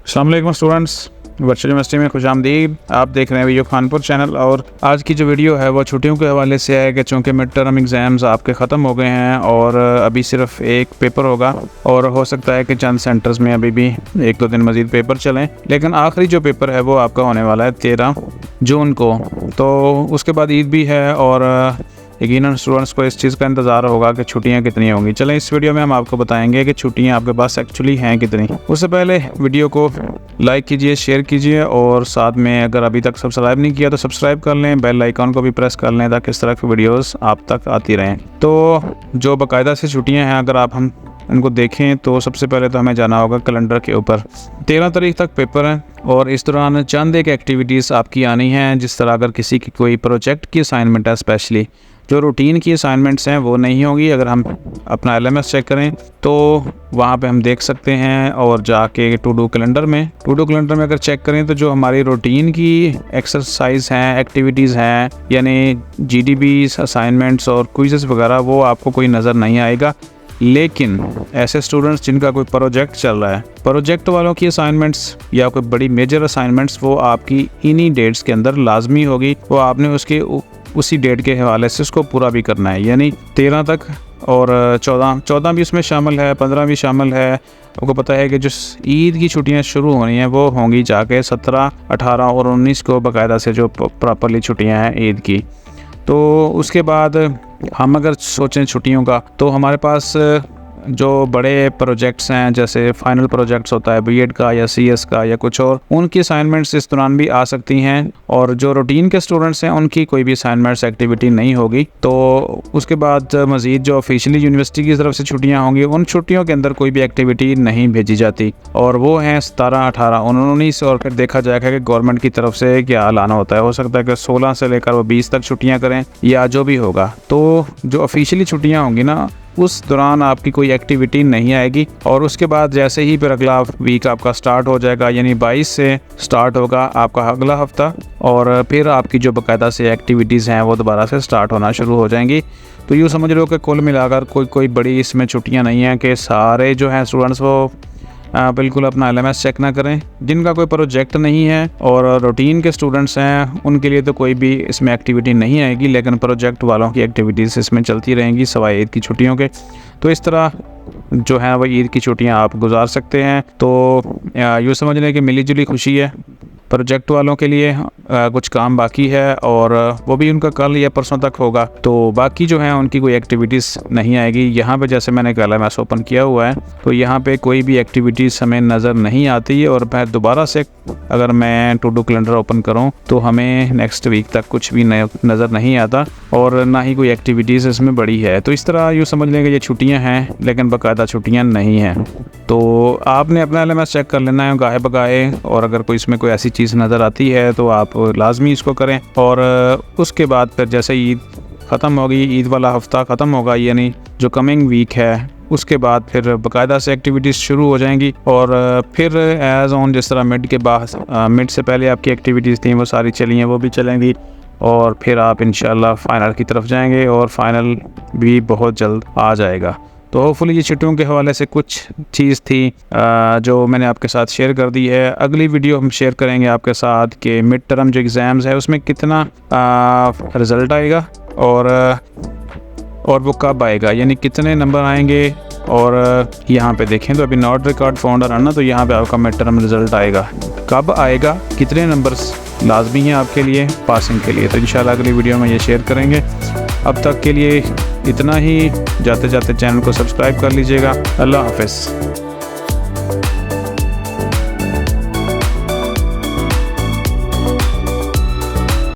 अस्सलाम वालेकुम students, virtual university में खुशामदीद। आप देख रहे हैं वीडियो खानपुर चैनल। और आज की जो वीडियो है वो छुट्टियों के हवाले से है कि चूँकि मिड टर्म एग्ज़ाम्स आपके ख़त्म हो गए हैं और अभी सिर्फ एक पेपर होगा और हो सकता है कि चंद सेंटर्स में अभी भी 1-2 दिन मज़ीद पेपर चलें, लेकिन आखिरी जो पेपर है वो आपका होने वाला है 13 जून को। तो उसके बाद ईद भी है और यकीनन स्टूडेंट्स को इस चीज़ का इंतज़ार होगा कि छुट्टियां कितनी होंगी। चलें इस वीडियो में हम आपको बताएंगे कि छुट्टियां आपके पास एक्चुअली हैं कितनी। उससे पहले वीडियो को लाइक कीजिए, शेयर कीजिए और साथ में अगर अभी तक सब्सक्राइब नहीं किया तो सब्सक्राइब कर लें, बेल आइकॉन को भी प्रेस कर लें ताकि इस तरह की वीडियोस आप तक आती रहें। तो जो बाकायदा से छुट्टियाँ हैं अगर हम इनको देखें तो सबसे पहले तो हमें जाना होगा कैलेंडर के ऊपर। 13 तारीख तक पेपर है और इस दौरान चंद एक एक्टिविटीज़ आपकी आनी हैं। जिस तरह अगर किसी की कोई प्रोजेक्ट की असाइनमेंट है, स्पेशली जो रूटीन की असाइनमेंट्स हैं वो नहीं होगी। अगर हम अपना LMS चेक करें तो वहाँ पे हम देख सकते हैं और जाके टू डू कैलेंडर में अगर चेक करें तो जो हमारी रूटीन की एक्सरसाइज हैं, एक्टिविटीज़ हैं, यानी GDBs, असाइनमेंट्स और क्विज़ेस वगैरह, वो आपको कोई नज़र नहीं आएगा। लेकिन ऐसे स्टूडेंट्स जिनका कोई प्रोजेक्ट चल रहा है, प्रोजेक्ट वालों की असाइनमेंट्स या कोई बड़ी मेजर असाइनमेंट्स वो आपकी इन्हीं डेट्स के अंदर लाजमी होगी। वो आपने उसी डेट के हवाले से उसको पूरा भी करना है, यानी 13 तक और 14 भी उसमें शामिल है, 15 भी शामिल है। आपको पता है कि जो ईद की छुट्टियां शुरू होनी हैं वो होंगी जाके 17, 18 और 19 को बाकायदा से जो प्रॉपरली छुट्टियां हैं ईद की। तो उसके बाद हम अगर सोचें छुट्टियों का तो हमारे पास जो बड़े प्रोजेक्ट्स हैं, जैसे फाइनल प्रोजेक्ट्स होता है BEd का या CS का या कुछ और, उनकी असाइनमेंट्स इस दौरान भी आ सकती हैं। और जो रूटीन के स्टूडेंट्स हैं उनकी कोई भी असाइनमेंट्स एक्टिविटी नहीं होगी। तो उसके बाद मज़ीद जो ऑफिशियली यूनिवर्सिटी की तरफ से छुट्टियां होंगी, उन छुट्टियों के अंदर कोई भी एक्टिविटी नहीं भेजी जाती और वो हैं 17, 18 और 19। और फिर देखा जाएगा कि गवर्नमेंट की तरफ से क्या लाना होता है। हो सकता है कि 16 से लेकर वो 20 तक छुट्टियाँ करें या जो भी होगा। तो जो ऑफिशियली छुट्टियाँ होंगी ना, उस दौरान आपकी कोई एक्टिविटी नहीं आएगी। और उसके बाद जैसे ही फिर अगला वीक आपका स्टार्ट हो जाएगा, यानी 22 से स्टार्ट होगा आपका अगला हफ्ता, और फिर आपकी जो बाकायदा से एक्टिविटीज़ हैं वो दोबारा से स्टार्ट होना शुरू हो जाएंगी। तो यूँ समझ लो कि कुल मिलाकर कोई बड़ी इसमें छुट्टियाँ नहीं हैं कि सारे जो हैं स्टूडेंट्स वो बिल्कुल अपना LMS चेक ना करें। जिनका कोई प्रोजेक्ट नहीं है और रूटीन के स्टूडेंट्स हैं उनके लिए तो कोई भी इसमें एक्टिविटी नहीं आएगी, लेकिन प्रोजेक्ट वालों की एक्टिविटीज़ इसमें चलती रहेंगी सिवाय ईद की छुट्टियों के। तो इस तरह जो है वह ईद की छुट्टियां आप गुजार सकते हैं। तो यूँ समझ लें कि मिली जुली खुशी है। प्रोजेक्ट वालों के लिए कुछ काम बाकी है और वो भी उनका कल या परसों तक होगा। तो बाकी जो है उनकी कोई एक्टिविटीज़ नहीं आएगी। यहाँ पे जैसे मैंने LMS ओपन किया हुआ है तो यहाँ पे कोई भी एक्टिविटीज़ हमें नज़र नहीं आती। और फिर दोबारा से अगर मैं टू डू कैलेंडर ओपन करूँ तो हमें नेक्स्ट वीक तक कुछ भी नज़र नहीं आता और ना ही कोई एक्टिविटीज़ इसमें बड़ी है। तो इस तरह यूँ समझ लें कि ये छुट्टियाँ हैं लेकिन बाकायदा छुट्टियाँ नहीं हैं। तो आपने अपना LMS चेक कर लेना है गाहे बगाहे, और अगर कोई इसमें कोई ऐसी चीज़ नज़र आती है तो आप लाजमी इसको करें। और उसके बाद फिर जैसे ईद ख़त्म होगी, ईद वाला हफ़्ता ख़त्म होगा, यानी जो कमिंग वीक है, उसके बाद फिर बाकायदा से एक्टिविटीज़ शुरू हो जाएंगी। और फिर एज़ ऑन जिस तरह मिड के बाद मिड से पहले आपकी एक्टिविटीज़ थी वो सारी चली हैं, वो भी चलेंगी। और फिर आप इंशाल्लाह फ़ाइनल की तरफ जाएंगे और फ़ाइनल भी बहुत जल्द आ जाएगा। तो होपफुली ये छुट्टियों के हवाले से कुछ चीज़ थी जो मैंने आपके साथ शेयर कर दी है। अगली वीडियो हम शेयर करेंगे आपके साथ कि मिड टर्म जो एग्ज़ाम्स है उसमें कितना रिज़ल्ट आएगा और वो कब आएगा, यानी कितने नंबर आएंगे। और यहाँ पे देखें तो अभी नॉट रिकॉर्ड फाउंड है ना, तो यहाँ पे आपका मिड टर्म रिज़ल्ट आएगा, कब आएगा, कितने नंबर्स लाजमी हैं आपके लिए पासिंग के लिए। तो इंशाल्लाह अगली वीडियो में ये शेयर करेंगे। अब तक के लिए इतना ही। जाते जाते चैनल को सब्सक्राइब कर लीजिएगा। अल्लाह हाफ़िज़।